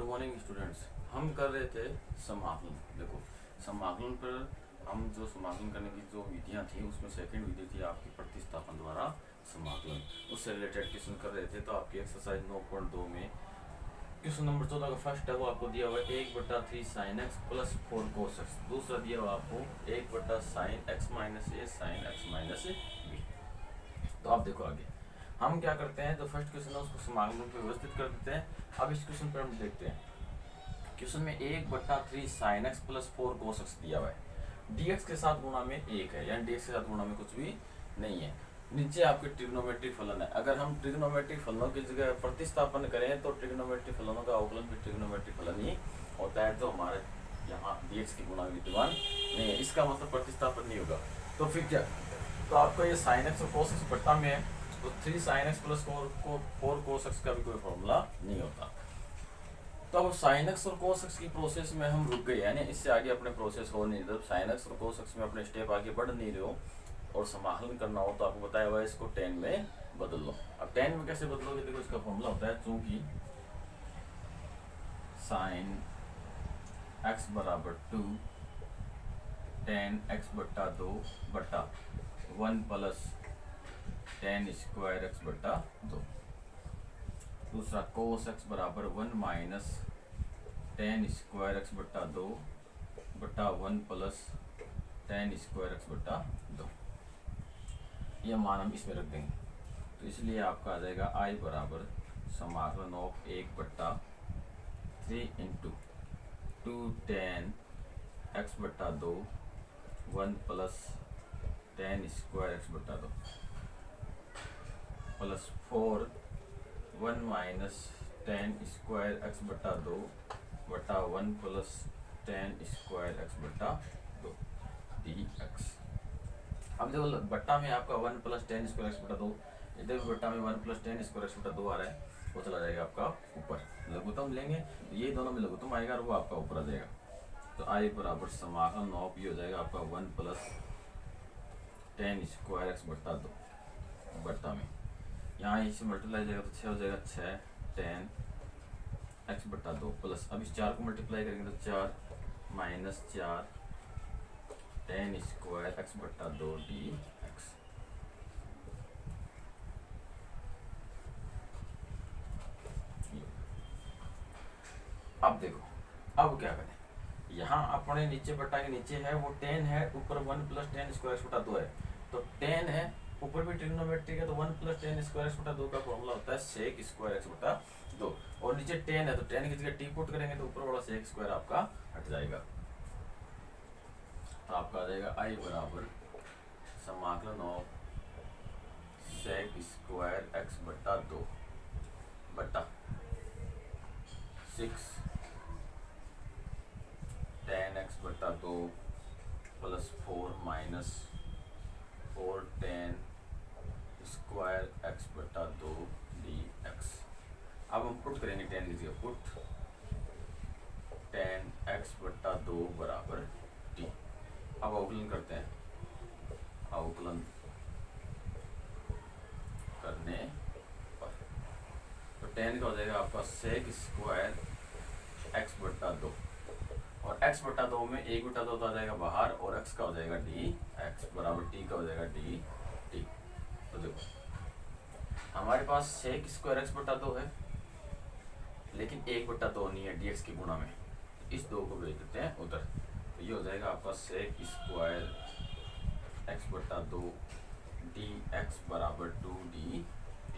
Morning students. हम कर रहे थे समाकलन। देखो, समाकलन पर हम जो समाकलन करने की जो विधियां थी उसमें सेकंड विधि थी आपकी प्रतिस्थापन द्वारा समाकलन। उससे रिलेटेड क्वेश्चन कर रहे थे। तो आपकी एक्सरसाइज 9.2 में क्वेश्चन नंबर 14 का फर्स्ट है वो आपको दिया हुआ है 1/3 sin x plus 4 cos x। दूसरा दिया हुआ आपको 1 sin x माइनस ए sin x माइनस बी। तो आप देखो आगे हम क्या करते हैं, जो फर्स्ट क्वेश्चन है उसको समाकलन पे व्यवस्थित कर देते हैं। अब इस क्वेश्चन पर हम देखते हैं। क्वेश्चन में 1/3 sin x plus 4 cos x दिया हुआ है। dx के साथ गुणा में 1 है, यानी dx के साथ गुणा में कुछ भी नहीं है। नीचे आपके ट्रिग्नोमेट्रिक फलन है। अगर हम ट्रिग्नोमेट्रिक फलनों की जगह प्रतिस्थापन करें तो ट्रिग्नोमेट्रिक फलनों का अवकलन भी ट्रिग्नोमेट्रिक फलन ही होता है, जो हमारे यहाँ dx की गुणा विद्यमान नहीं है। इसका मतलब प्रतिस्थापन नहीं होगा। तो फिर क्या, तो आपका ये sin x और cos x बट्टा में है, तो 3 sin x plus 4 cos x का भी कोई फॉर्मूला नहीं होता। तो अब sin x और cos x की प्रोसेस में हम रुक गए, यानी इससे आगे अपने प्रोसेस हो नहीं। जब sin x और cos x में अपने स्टेप आगे बढ़ नहीं रहे हो और समाकलन करना हो तो आपको बताया हुआ है इसको tan में बदल लो। अब tan में कैसे बदलोगे, देखो इसका फॉर्मूला होता है, चूंकि sin x बराबर 2 tan x बट्टा 2 बट्टा 1 प्लस tan स्क्वायर x बट्टा 2। दूसरा cos x बराबर 1 माइनस tan स्क्वायर x बट्टा 2 बट्टा 1 प्लस tan स्क्वायर x बट्टा 2। यह मान हम इसमें रख देंगे, तो इसलिए आपका आ जाएगा I बराबर समाकलन ऑफ 1/3 इंटू 2 tan x बट्टा 2 1 प्लस tan स्क्वायर x बट्टा 2 plus 4 1 minus tan square x बट्टा 2 बट्टा 1 प्लस tan स्क्वायर x बट्टा 2 dx। अब देखो बट्टा में आपका 1 प्लस tan स्क्वायर x बट्टा 2, इधर भी बट्टा में 1 प्लस tan स्क्वायर x बट्टा 2 आ रहा है, वो चला जाएगा आपका ऊपर। लघुत्तम लेंगे तो ये दोनों में लघुत्तम आएगा और वो आपका ऊपर आ जाएगा। तो I बराबर समाकलन ऑफ ये हो जाएगा आपका 1 प्लस tan स्क्वायर x बट्टा 2 बट्टा में, यहाँ इसे मल्टीप्लाई जाएगा तो 6 हो जाएगा 6 tan x बट्टा 2 प्लस, अब इस 4 को मल्टीप्लाई करेंगे तो 4 माइनस 4 tan स्क्वायर x बट्टा 2 dx। अब देखो, अब क्या करें, यहाँ अपने नीचे बट्टा के नीचे है वो tan है, ऊपर 1 प्लस tan स्क्वायर x बट्टा 2 है। तो tan है, ऊपर भी ट्रिग्नोमेट्रिक है, तो 1 प्लस tan स्क्वायर x बट्टा 2 का फॉर्मूला होता है sec स्क्वायर x बट्टा 2। और नीचे tan है, तो tan की जगह t पुट करेंगे तो ऊपर वाला sec स्क्वायर आपका हट जाएगा। तो आपका आ जाएगा I बराबर समाकलन ऑफ sec स्क्वायर x बट्टा 2 बट्टा 6 tan x बट्टा 2 plus 4 minus 4 tan square x बट्टा 2 dx। अब हम पुट करेंगे tan की जगह पुट tan x बट्टा 2 बराबर t। अब अवकलन करते हैं, अवकलन करने पर तो tan का हो जाएगा आपका sec स्क्वायर x बट्टा 2 और x बट्टा 2 में 1/2 तो आ जाएगा बाहर और x का हो जाएगा dx बराबर t का हो जाएगा dt। तो देखो हमारे पास sec स्क्वायर x बट्टा 2 है, लेकिन 1/2 नहीं है dx की गुणा में, इस 2 को भेज देते हैं उधर। तो ये हो जाएगा आपका sec स्क्वायर x बट्टा 2 dx बराबर 2dt।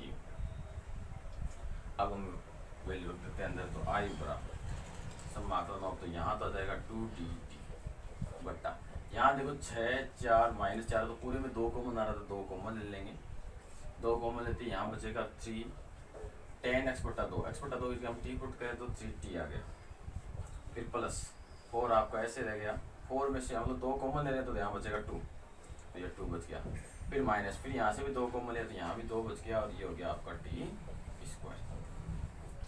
अब हम वैल्यू रख देते हैं अंदर, तो I बराबर समाकलन ऑफ, तो यहाँ तो आ जाएगा 2dt बट्टा, यहाँ देखो 6 4 माइनस 4 तो पूरे में 2 कॉमन आ रहा था, 2 कॉमन ले लेंगे, 2 कॉमन लेते हैं, यहाँ बचेगा 3 tan x बट्टा 2 की जगह हम t पुट करें तो 3t आ गया, फिर प्लस 4 आपका ऐसे रह गया, 4 में से हम लोग 2 कॉमन ले रहे हैं तो यहाँ बचेगा 2, तो ये 2 बच गया, फिर माइनस, फिर यहाँ से भी 2 कॉमन ले तो यहाँ भी 2 बच गया और ये हो गया आपका t स्क्वायर।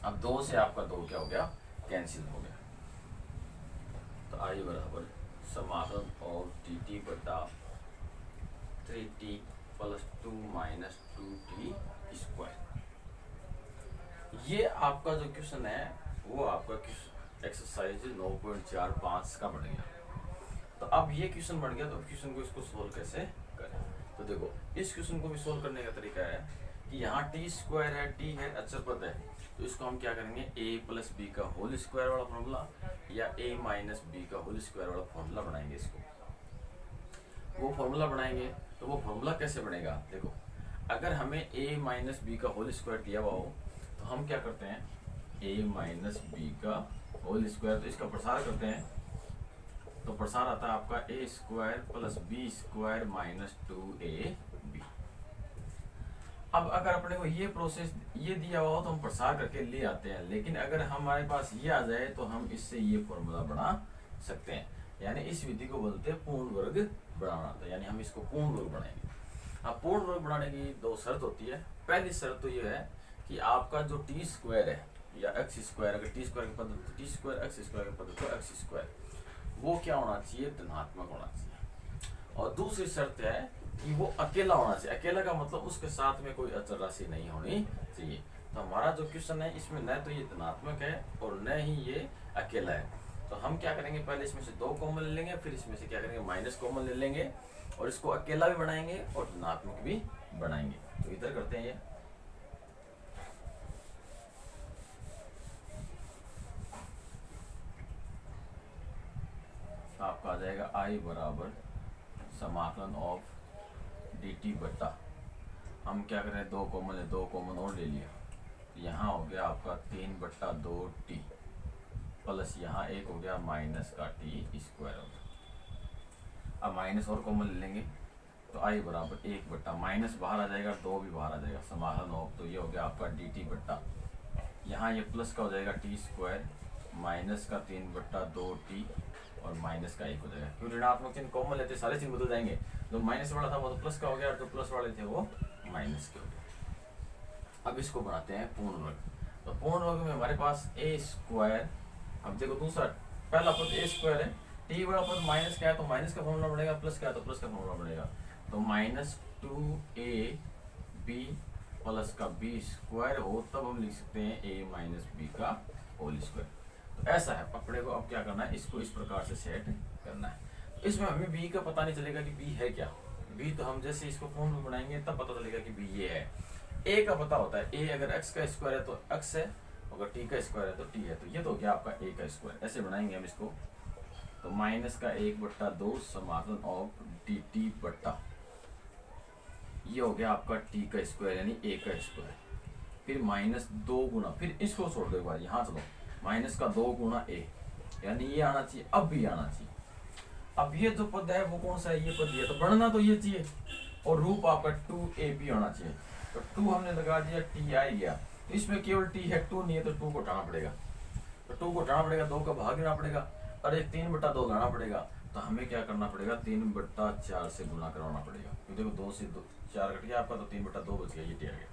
अब 2 से आपका 2 क्या हो गया, कैंसिल हो गया। तो I बराबर समाकलन ऑफ dt बट्टा 3t plus 2 minus 2t square. ये आपका जो क्वेश्चन है वो आपका एक्सरसाइज 9.45 का बन गया। तो अब ये क्वेश्चन बन गया, तो क्वेश्चन को इसको सोल्व कैसे करें। तो देखो इस क्वेश्चन को भी सोल्व करने का तरीका है कि यहाँ टी स्क्वायर है, टी है, अचर पद है, तो इसको हम क्या करेंगे, ए प्लस बी का होल स्क्वायर वाला फॉर्मूला या ए माइनस बी का होल स्क्वायर वाला फॉर्मूला बनाएंगे। इसको वो फॉर्मूला बनाएंगे तो वो फॉर्मूला कैसे बनेगा, देखो अगर हमें a माइनस बी का होल स्क्वायर दिया हुआ हो तो हम क्या करते हैं, a माइनस बी का होल स्क्वायर, तो इसका प्रसार करते हैं, तो प्रसार आता है आपका a square plus b square minus 2ab। अब अगर अपने को ये प्रोसेस ये दिया हुआ हो तो हम प्रसार करके ले आते हैं, लेकिन अगर हमारे पास ये आ जाए तो हम इससे ये फॉर्मूला बना सकते हैं, यानी इस विधि को बोलते हैं पूर्ण वर्ग बनाना। तो यानी हम इसको पूर्ण वर्ग बनाएंगे। अब पूर्ण वर्ग बनाने की दो शर्त होती है। पहली शर्त तो ये है कि आपका जो टी स्क्वायर है या एक्स स्क्वायर, अगर टी स्क्वायर के पद तो टी स्क्वायर, एक्स स्क्वायर के पद तो एक्स स्क्वायर, वो क्या होना चाहिए, धनात्मक होना चाहिए। और दूसरी शर्त है कि वो अकेला होना चाहिए। अकेला का मतलब उसके साथ में कोई अचर राशि नहीं होनी चाहिए। तो हमारा जो क्वेश्चन है इसमें न तो ये धनात्मक है और न ही ये अकेला है। तो हम क्या करेंगे, पहले इसमें से 2 कॉमन ले लेंगे, फिर इसमें से क्या करेंगे माइनस कॉमन ले लेंगे और इसको अकेला भी बनाएंगे और धनात्मक भी बनाएंगे। तो इधर करते हैं ये, आपका आ जाएगा आई बराबर समाकलन ऑफ डी टी बट्टा, हम क्या करें 2 कॉमन है, 2 कॉमन और ले लिया, यहाँ हो गया आपका 3/2t प्लस यहाँ एक हो गया माइनस का टी स्क्वायर हो गया। अब माइनस और कॉमन ले लेंगे तो आई बराबर 1 माइनस बाहर आ जाएगा, 2 भी बाहर आ जाएगा, समाकलन ऑफ, तो ये हो गया आपका डी टी बट्टा, यहाँ ये प्लस का हो जाएगा टी स्क्वायर माइनस का 3/2t और माइनस का 1 हो जाएगा। क्यों ऋणात्मक चिन्ह कॉमन लेते सारे चिन्ह बदल जाएंगे, जो माइनस वाला था वो तो प्लस का हो गया, जो प्लस वाले थे वो माइनस के हो गए। अब इसको बनाते हैं पूर्ण वर्ग। तो पूर्ण वर्ग में हमारे पास ए स्क्वायर, अब देखो दूसरा पहला पद ए स्क्वायर है, टी वाला पद माइनस क्या है तो माइनस का फॉर्मूला बनेगा, प्लस क्या है तो प्लस का फॉर्मूला बनेगा, तो माइनस 2ab प्लस का बी स्क्वायर हो तब हम लिख सकते हैं ए माइनस बी का होल स्क्वायर। तो ऐसा है अपने को। अब क्या करना है, इसको इस प्रकार से सेट करना है। तो इसमें हमें बी का पता नहीं चलेगा कि बी है क्या, बी तो हम जैसे इसको फॉर्म में बनाएंगे तब पता चलेगा कि बी ये है। ए का पता होता है, ए अगर एक्स का स्क्वायर है तो एक्स है, अगर टी का स्क्वायर है तो टी है, तो ये तो क्या आपका ए का स्क्वायर। ऐसे बनाएंगे हम इसको, तो माइनस का 1/2 समाकलन ऑफ डी टी बट्टा, ये हो गया आपका टी का स्क्वायर यानी ए का स्क्वायर, फिर माइनस 2 गुना, फिर इसको छोड़ दो एक बार, यहाँ चलो माइनस का 2 गुना ए, यानी ये आना चाहिए, अब भी आना चाहिए। अब ये जो पद है वो कौन सा है, ये पद है, तो बढ़ना तो ये चाहिए, और रूप आपका 2ab होना चाहिए। तो 2 हमने लगा दिया, टी आई गया, तो इसमें केवल टी है, 2 नहीं है तो 2 को हटाना पड़ेगा, तो 2 को हटाना पड़ेगा, 2 का भाग देना पड़ेगा और एक 3/2 लाना पड़ेगा। तो हमें क्या करना पड़ेगा, 3/4 से गुना करवाना पड़ेगा, क्योंकि देखो 2 से 4 कट गया आपका, तो 3/2 बच गया, ये टी आ गया।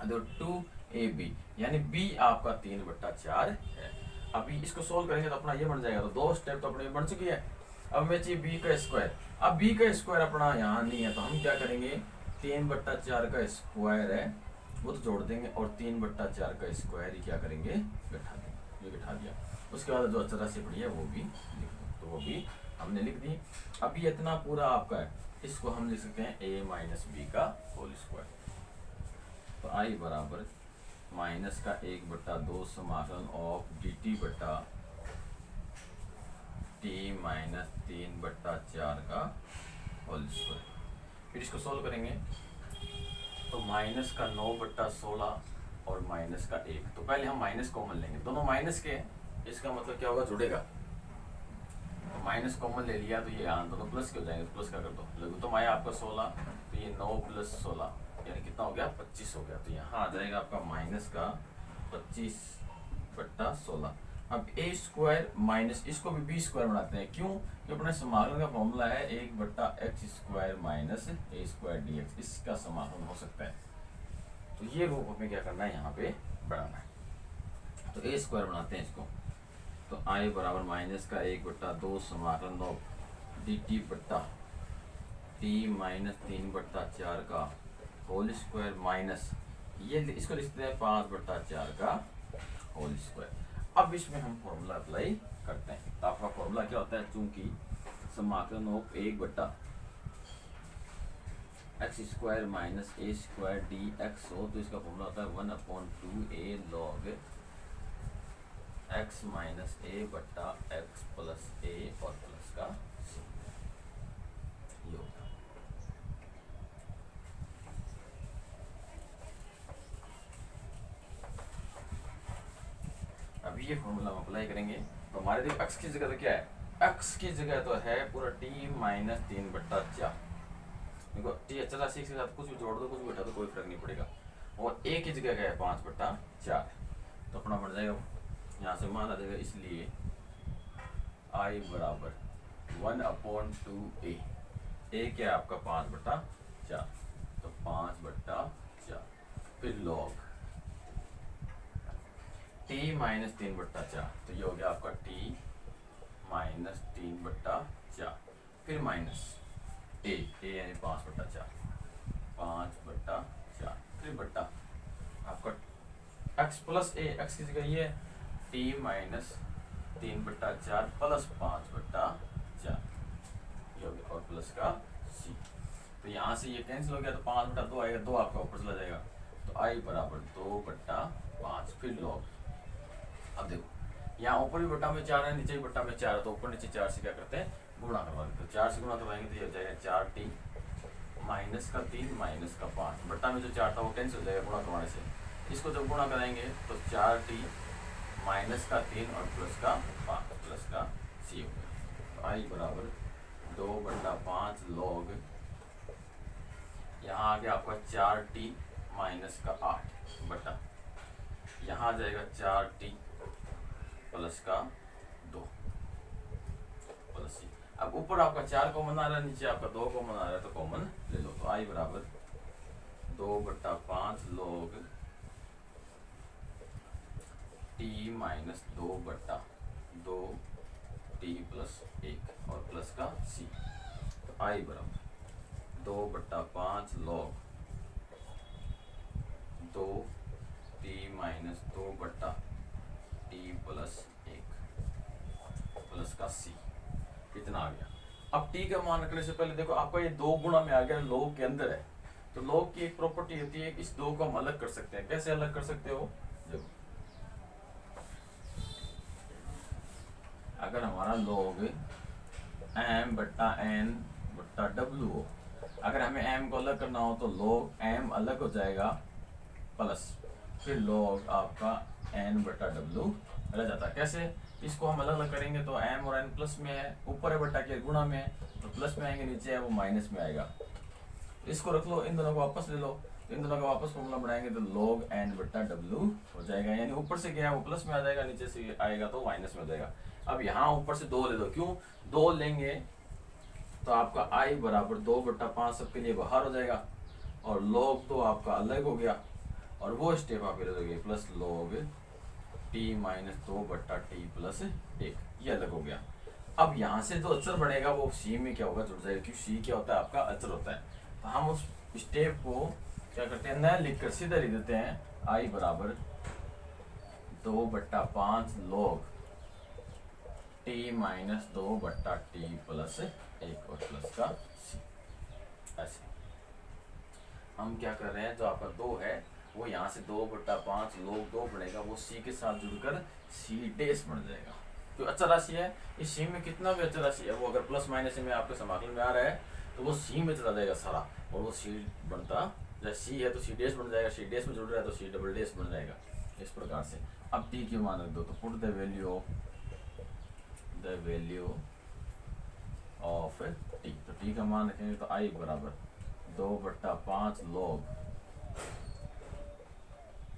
देखो 2ab यानी b आपका 3/4 है। अभी इसको सोल्व करेंगे तो अपना ये बन जाएगा, तो 2 स्टेप तो अपने बन चुकी है। अब हमें चाहिए b का स्क्वायर, अब b का स्क्वायर अपना यहाँ नहीं है, तो हम क्या करेंगे 3/4 का स्क्वायर है वो तो जोड़ देंगे और 3/4 का स्क्वायर ही क्या करेंगे बैठा देंगे, ये बैठा दिया। उसके बाद जो अचर राशि पड़ी है वो भी लिख दो, तो वो भी हमने लिख दी। अभी इतना पूरा आपका है, इसको हम लिख सकते हैं a माइनस बी का होल स्क्वायर। तो आई बराबर माइनस का 1/2 समाकलन ऑफ डी टी बट्टा टी माइनस 3/4 का होल स्क्वायर। फिर इसको सोल्व करेंगे तो माइनस का 9/16 और माइनस का 1, तो पहले हम माइनस कॉमन लेंगे, दोनों माइनस के, इसका मतलब क्या होगा जुड़ेगा, तो माइनस कॉमन ले लिया तो ये यहाँ दोनों प्लस के हो जाएंगे, तो प्लस का कर दो, लघुत्तम आया आपका 16, तो ये 9 + 16 यानी कितना हो गया 25 हो गया। तो यहाँ आ जाएगा आपका माइनस का 25/16। अब ए स्क्वायर माइनस, इसको भी बी स्क्वायर बनाते हैं, क्यों कि अपने समाकलन का फॉर्मूला है 1/x² माइनस ए स्क्वायर dx, इसका समाकलन हो सकता है। तो ये रूप हमें क्या करना है यहाँ पे बढ़ाना है, तो ए स्क्वायर बनाते हैं इसको, तो आई बराबर माइनस का 1/2 समाकलन ऑफ डी टी बट्टा टी माइनस 3/4 का होल स्क्वायर माइनस ये इसको लिखते हैं 5/4 का होल स्क्वायर। अब इसमें हम फॉर्मूला अप्लाई करते हैं। तो आपका फॉर्मूला क्या होता है, चूंकि समाकलन of 1/x² minus a² dx हो, तो इसका फॉर्मूला होता है 1/2a log x minus a/x plus a और प्लस का c। ये होगा। अभी ये फॉर्मूला हम अप्लाई करेंगे तो हमारे देखो x की जगह तो क्या है, x की जगह तो है पूरा t माइनस 3/4। देखो t अचल राशि के साथ कुछ भी जोड़ दो कुछ भी घटा दो कोई फर्क नहीं पड़ेगा। और a की जगह क्या है 5/4, तो अपना बढ़ जाएगा यहाँ से मान आ जाएगा, इसलिए I बराबर 1/2a। a क्या है आपका 5/4, तो 5/4 फिर log t माइनस 3/4, तो ये हो गया आपका t माइनस 3/4 फिर माइनस a यानी 5/4 फिर बट्टा आपका x प्लस a, x की जगह ये t माइनस 3/4 प्लस 5/4 ये हो गया, और प्लस का c। तो यहाँ से ये कैंसिल हो गया, तो 5/2 आएगा, 2 आपका ऊपर चला जाएगा, तो I बराबर 2/5 फिर log। अब देखो यहाँ ऊपर भी बट्टा में 4 है, नीचे भी बट्टा में 4 है, तो ऊपर नीचे 4 से क्या करते हैं गुणा करवा देते हैं। 4 से गुणा करवाएंगे तो ये हो जाएगा 4t माइनस का 3 माइनस का 5। बट्टा में जो 4 था वो कैंसिल हो जाएगा गुणा करवाने से। इसको जब गुणा कराएंगे तो 4t माइनस का 3 और प्लस का 5 प्लस का c हो गया। तो I बराबर 2/5 log, यहाँ आ गया आपका 4t माइनस का 8 बटा, यहाँ आ जाएगा 4t प्लस का 2 प्लस c। अब ऊपर आपका 4 कॉमन आ रहा है, नीचे आपका 2 कॉमन आ रहा है, तो कॉमन ले लो। तो I बराबर 2/5 log t minus 2/2 t plus 1 और प्लस का c। तो I बराबर 2/5 log 2t minus 2/t plus 1 plus का c। कितना आ गया। अब t का मान रखने से पहले देखो आपका ये 2 गुणा में आ गया, log के अंदर है, तो log की एक प्रॉपर्टी होती है कि इस 2 को हम अलग कर सकते हैं। कैसे अलग कर सकते हो, देखो अगर हमारा log m/n/w हो, अगर हमें m को अलग करना हो तो log m अलग हो जाएगा प्लस फिर log आपका n/w रह जाता है। कैसे, इसको हम अलग अलग करेंगे तो m और n प्लस में है, ऊपर है बट्टा के गुणा में है, तो प्लस में आएंगे, नीचे है वो माइनस में आएगा। इसको रख लो, इन दोनों को वापस ले लो, इन दोनों का वापस फॉर्मूला बनाएंगे तो log n/w हो जाएगा, यानी ऊपर से गया वो प्लस में आ जाएगा, नीचे से आएगा तो माइनस में आ जाएगा। अब यहाँ ऊपर से 2 ले दो, क्यों 2 लेंगे तो आपका I बराबर 2/5 सबके लिए बाहर हो जाएगा, और log तो आपका अलग हो गया, और वो स्टेप आप ले दोगे plus log t minus 2/t plus 1, ये अलग हो गया। अब यहाँ से जो अचर बढ़ेगा वो c में क्या होगा, जुड़ जाएगा, क्योंकि c क्या होता है आपका अचर होता है। तो हम उस स्टेप को क्या करते हैं, नया लिखकर सीधा लिख देते हैं, I बराबर 2/5 log t minus 2/t plus 1 और प्लस का c। ऐसे हम क्या कर रहे हैं, जो आपका 2 है वो यहाँ से 2/5 log 2 बढ़ेगा, वो c के साथ जुड़कर c डैश बन जाएगा। जो अचर राशि है इस c में कितना भी अचर राशि है वो अगर प्लस माइनस में आपके समाकलन में आ रहा है तो वो c में चला जाएगा सारा, और वो c बनता, जैसे c है तो c डैश बन जाएगा, c डैश में जुड़ रहा है तो c डबल डैश बन जाएगा, इस प्रकार से। अब t की मान रख दो, तो put the value of t, तो t का मान रखेंगे तो I बराबर 2/5 log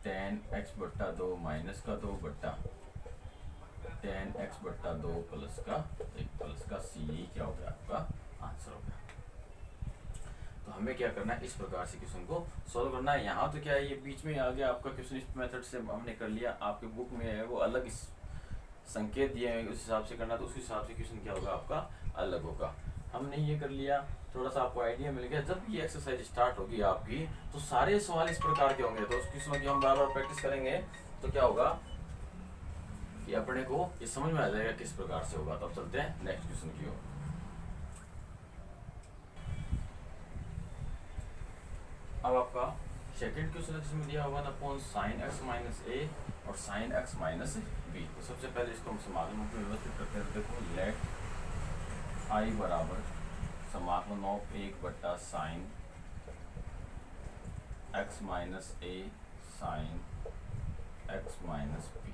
10x/2 माइनस का 2 बट्टा 10x/2 प्लस का 1 प्लस का c, क्या हो गया आपका आंसर हो गया। तो हमें क्या करना है, इस प्रकार से क्वेश्चन को सॉल्व करना है। यहाँ तो क्या है, ये बीच में आ गया आपका क्वेश्चन, इस मेथड से हमने कर लिया, आपके बुक में है वो अलग इस संकेत दिए हैं, उस हिसाब से करना, तो उस हिसाब से क्वेश्चन क्या होगा आपका अलग होगा। हमने ये कर लिया, थोड़ा सा आपको आइडिया मिल गया। जब ये एक्सरसाइज स्टार्ट होगी आपकी तो सारे सवाल इस प्रकार के होंगे, तो उस क्वेश्चनों की हम बार बार प्रैक्टिस करेंगे, तो क्या होगा ये अपने को ये समझ में आ जाएगा किस प्रकार से होगा। तो अब चलते हैं नेक्स्ट क्वेश्चन की ओर। अब आपका सेकंड क्वेश्चन जिसमें दिया हुआ था upon sine x minus a और साइन एक्स माइनस बी। तो सबसे पहले इसको हम समाकलन में व्यवस्थित करते हैं। देखो लेट आई बराबर समाकलन ऑफ 1/साइन x minus a sine x minus b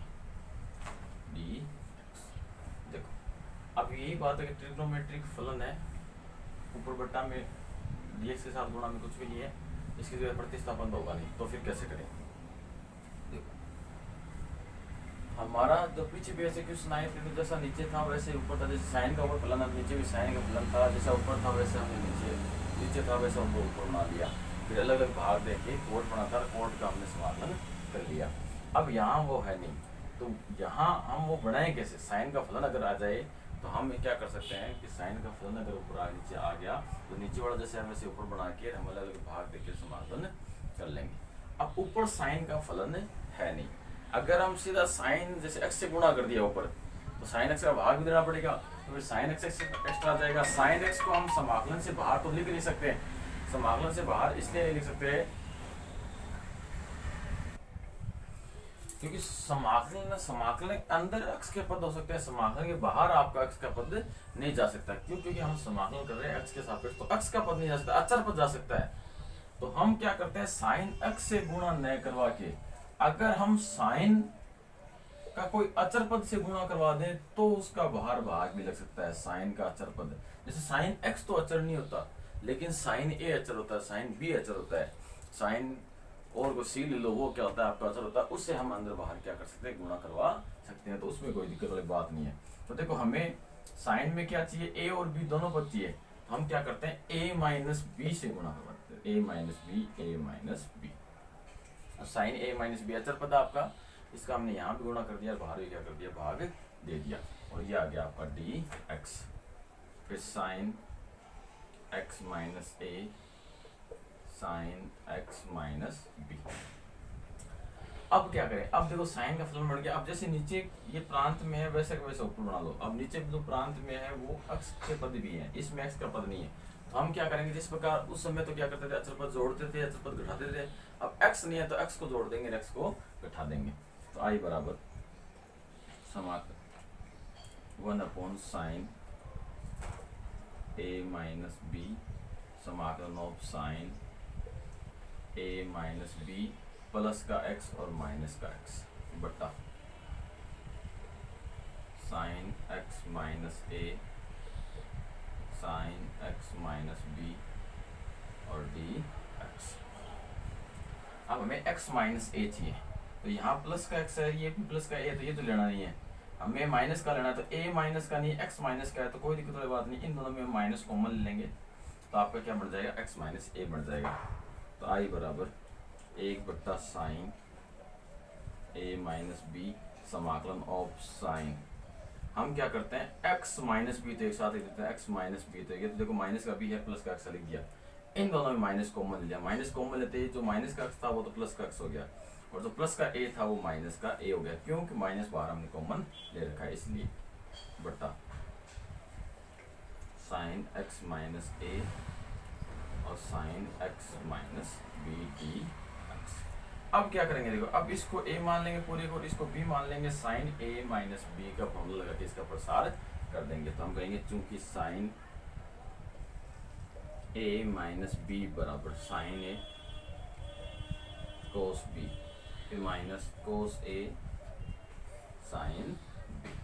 d x. देखो अब यही बात है कि ट्रिग्नोमेट्रिक फलन है, ऊपर बट्टा में डीएक्स के साथ गुणा में कुछ भी नहीं है, इसकी जो है प्रतिस्थापन होगा नहीं, तो फिर कैसे करें। देखो हमारा जो पीछे भी ऐसे क्वेश्चन आए थे, तो जैसा नीचे था वैसे ऊपर था। जैसे साइन का ऊपर फलन, अब नीचे भी साइन का फलन था, जैसा ऊपर था वैसे हमने नीचे था वैसा हमको ऊपर बना लिया। फिर अलग अलग भाग देके कोड बना था, कोड का हमने समाकलन कर लिया। अब यहाँ वो है नहीं, तो यहाँ हम वो बनाए कैसे। साइन का फलन अगर आ जाए तो हम क्या कर सकते हैं कि साइन का फलन अगर ऊपर नीचे आ गया तो नीचे वाला जैसे हम ऐसे ऊपर बना के हम अलग अलग भाग देके समाकलन कर लेंगे। अब ऊपर साइन का फलन है नहीं, अगर हम सीधा साइन जैसे एक्स से गुणा कर दिया ऊपर, तो साइन एक्स का भाग भी देना पड़ेगा, तो फिर साइन एक्स एक्स्ट्रा आ जाएगा। साइन एक्स को हम समाकलन से बाहर तो लिख नहीं सकते, समाकलन से बाहर इसलिए नहीं लिख सकते क्योंकि समाकलन के अंदर एक्स के पद हो सकते हैं, समाकलन के बाहर आपका एक्स का पद नहीं जा सकता। क्यों? क्योंकि हम समाकलन कर रहे हैं एक्स के सापेक्ष, तो एक्स का पद नहीं जा सकता, अचर पद जा सकता है। तो हम क्या करते हैं, साइन एक्स से गुणा न करवा के अगर हम साइन का कोई अचर पद से गुणा करवा दें तो उसका बाहर भाग भी लग सकता है। साइन का अचर पद, जैसे साइन एक्स तो अचर नहीं होता, लेकिन साइन ए अचर होता है, साइन बी अचर होता है, साइन और को सी ले लो, वो क्या होता है आपका अचर होता है, उससे हम अंदर बाहर क्या कर सकते हैं, गुणा करवा सकते हैं। तो उसमें कोई दिक्कत वाली बात नहीं है। तो देखो हमें साइन में क्या चाहिए, ए और बी दोनों पद चाहिए, तो हम क्या करते हैं ए माइनस बी से गुणा करवाते हैं, ए minus B, A minus b. Sign a minus B अचर पद आपका, इसका हमने यहाँ भी गुणा कर दिया, बाहर भी क्या कर दिया, भाग दे दिया, और ये आ गया आपका डी एक्स। फिर sign x minus a sine x minus B. अब क्या करें, अब देखो साइन का फलन बढ़ गया। अब जैसे नीचे ये प्रांत में है वैसे का वैसे ऊपर बना लो। अब नीचे जो प्रांत में है वो एक्स के पद भी है, इसमें एक्स का पद नहीं है, तो हम क्या करेंगे, जिस प्रकार उस समय तो क्या करते थे, अचर पद जोड़ते थे, अचर पद घटाते थे। अब एक्स नहीं है तो एक्स को जोड़ देंगे, एक्स को घटा देंगे। तो आई बराबर समाकलन 1/साइन ए माइनस बी समाकलन of sine a minus b plus का एक्स और माइनस का एक्स बटा sine x minus a sine x minus b और डी एक्स। अब हमें x माइनस ए चाहिए, तो यहाँ प्लस का x है, ये भी प्लस का a, तो ये तो लेना नहीं है, हमें माइनस का लेना है। तो a माइनस का नहीं, x माइनस का है, तो कोई दिक्कत वाली बात नहीं, इन दोनों में माइनस कॉमन ले लेंगे, तो आपका क्या बढ़ जाएगा, x माइनस ए बढ़ जाएगा। तो आई बराबर 1/साइन ए माइनस बी समाकलन ऑफ साइन, हम क्या करते हैं x माइनस बी तो एक साथ ही देते हैं, x माइनस बी, तो ये तो देखो माइनस का बी है, प्लस का x लिख दिया, इन दोनों में माइनस कॉमन लिया, माइनस कॉमन लेते ही जो माइनस का x था वो तो प्लस का x हो गया, और जो प्लस का a था वो माइनस का a हो गया, क्योंकि माइनस बाहर हमने कॉमन ले रखा है इसलिए, बटा साइन x माइनस a और sine x minus b d x. अब क्या करेंगे, देखो अब इसको a मान लेंगे पूरे को, और इसको b मान लेंगे, साइन a माइनस बी का फॉर्मूला लगा के इसका प्रसार कर देंगे। तो हम कहेंगे चूंकि साइन a माइनस बी बराबर साइन a कोस b, फिर minus cos a sine b,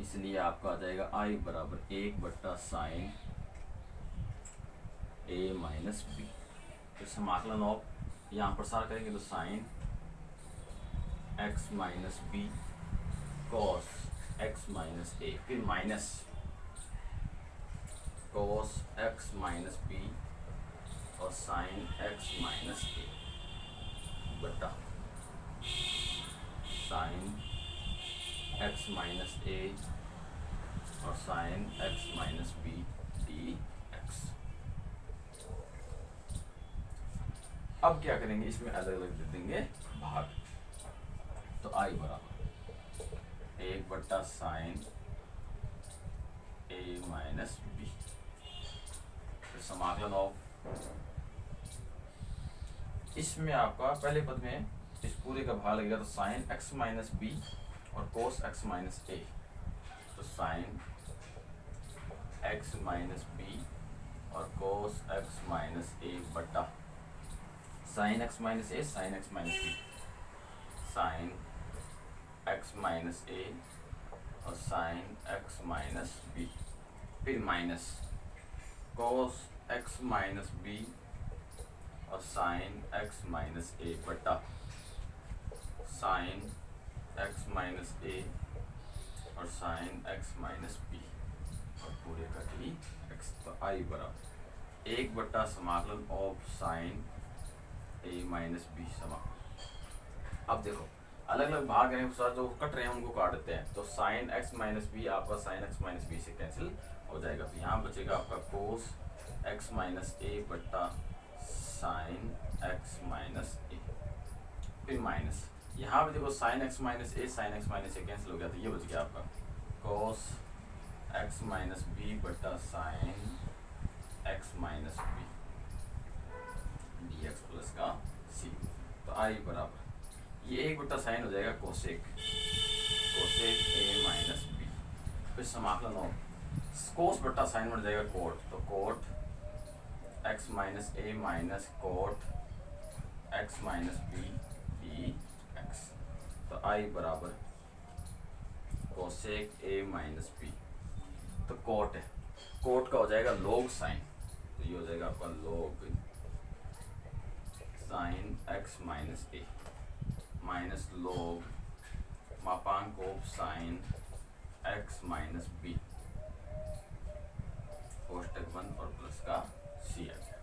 इसलिए आपका आ जाएगा i बराबर 1/साइन a माइनस बी। फिर समाकलन ऑफ यहाँ प्रसार करेंगे तो sine x minus b cos x minus a, फिर minus cos x minus b और साइन x माइनस ए बटा साइन x माइनस ए और sine x minus b d x. अब क्या करेंगे, इसमें अलग अलग दे देंगे भाग। तो आई बराबर एक बट्टा साइन ए माइनस बी, फिर समाकलन ऑफ, इसमें आपका पहले पद में इस पूरे का भाग लगेगा तो साइन एक्स माइनस बी और कोस एक्स माइनस ए, तो साइन एक्स माइनस बी और कोस एक्स माइनस ए बटा sine x minus a sine x minus b, sine x minus a और साइन एक्स माइनस बी, फिर minus cos x minus b और sine x minus a बटा sine x minus a और sine x minus b और पूरे का D x, तो I बराबर एक बट्टा समाकलन of sine a minus b समाकलन। अब देखो अलग अलग भाग हैं जो कट रहे हैं उनको काट देते हैं, तो साइन एक्स माइनस बी आपका साइन एक्स माइनस बी से कैंसिल हो जाएगा, तो यहाँ बचेगा आपका कोस एक्स माइनस ए बट्टा साइन एक्स माइनस ए, फिर माइनस यहाँ पे देखो sign x minus a sine x minus A cancel हो गया, तो ये बच गया आपका कोस एक्स माइनस बी बट्टा sign x minus b d x plus का सी, तो आई बराबर ये एक बट्टा साइन हो जाएगा कोसेक ए माइनस बी, फिर समाकलन हो कोस बट्टा साइन बन जाएगा कोट, तो cot x minus a minus cot x minus b d x, तो आई बराबर कोसेक ए माइनस बी, तो कोट है, कोट का हो जाएगा लोग साइन, तो ये हो जाएगा आपका log sine x minus a minus log मापांक of sine x minus b कोष्टक बंद और प्लस का सी आ गया,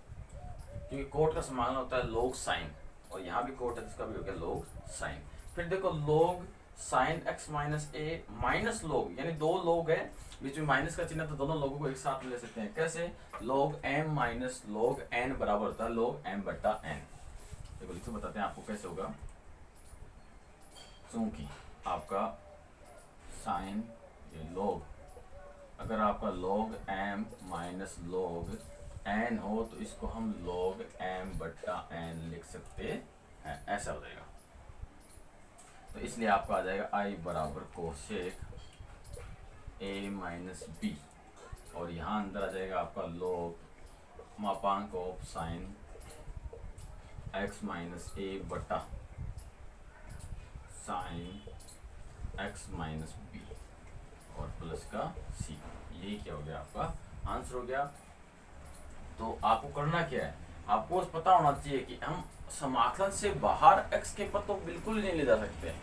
क्योंकि कोट का समाकलन होता है लोग साइन और यहाँ भी कोट है इसका भी हो गया लोग साइन। फिर देखो लोग sine x minus a minus लोग, यानी दो लोग है बीच में माइनस का चिन्ह, तो दोनों लोगों को एक साथ में ले सकते हैं, कैसे लोग एम माइनस लोग एन बराबर होता है लोग एम बट्टा एन। देखो लिखो बताते हैं आपको कैसे होगा, चूंकि आपका साइन ये लोग अगर आपका log m minus log n हो तो इसको हम log m बट्टा n लिख सकते हैं, ऐसा हो जाएगा, तो इसलिए आपका आ जाएगा i बराबर कोसेक a माइनस बी और यहाँ अंदर आ जाएगा आपका log मापांक of sign x minus a बट्टा साइन x माइनस बी और प्लस का सी, यही क्या हो गया आपका आंसर हो गया। तो आपको करना क्या है, आपको पता होना चाहिए कि हम समाकलन से बाहर x के पद तो बिल्कुल ही नहीं ले जा सकते,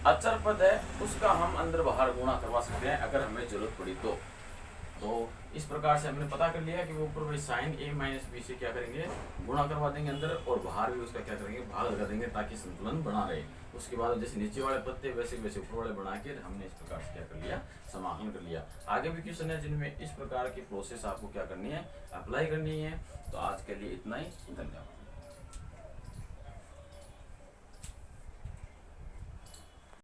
अचर पद है उसका हम अंदर बाहर गुणा करवा सकते हैं अगर हमें जरूरत पड़ी तो इस प्रकार से हमने पता कर लिया कि वो ऊपर भाई साइन ए माइनस बी से क्या करेंगे गुणा करवा देंगे अंदर और बाहर भी उसका क्या करेंगे भाग लगा देंगे ताकि संतुलन बना रहे। उसके बाद जैसे नीचे वाले पद थे वैसे वैसे ऊपर वाले बना के हमने इस प्रकार से क्या कर लिया समाकलन कर लिया। आगे भी क्वेश्चन है जिनमें इस प्रकार की प्रोसेस आपको क्या करनी है अप्लाई करनी है। तो आज के लिए इतना ही, धन्यवाद।